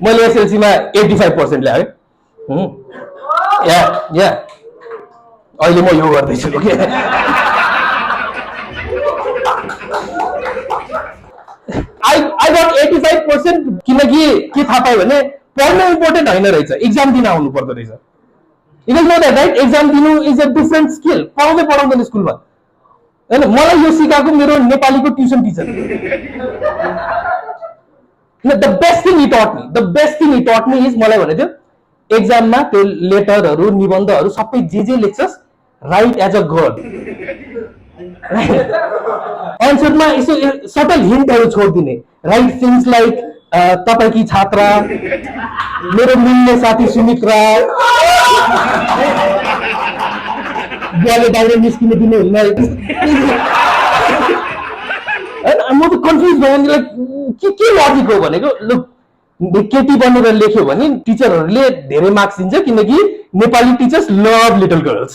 मैले एसएलसीमा 85% ल्याएँ या या अहिले म यो गर्दैछु ओके I got 85% किनकि के थाहा पायो भने पढ्नु इम्पोर्टेन्ट होइन रहेछ एक्जाम दिन आउनु पर्दो रहेछ you guys know that right exam दिनु इज अ डिफरेन्ट स्किल पढाउँदै पढाउँदैन स्कुलमा हैन मलाई यो सिकाएको मेरो नेपालीको tuition teacher the best thing he taught me is मलाई भने थियो एक्जाममा त्यो लेटरहरू निबन्धहरू सबै जे लेख्छस् राइट एज अ गर्ल एन्सरमा यसो सटल हिन्टहरू छोडिदिने राइट थिङ्स लाइक तपाईँकी छात्रा मेरो मिल्ने साथी सुमित्रा बुवाले बाहिर निस्किन दिनु हुन्न म त कन्फ्युज भयो के लजिक हो भनेको लुक केटी बनेर लेख्यो भने टिचरहरूले धेरै मार्क्स दिन्छ किनकि Nepali teachers love little girls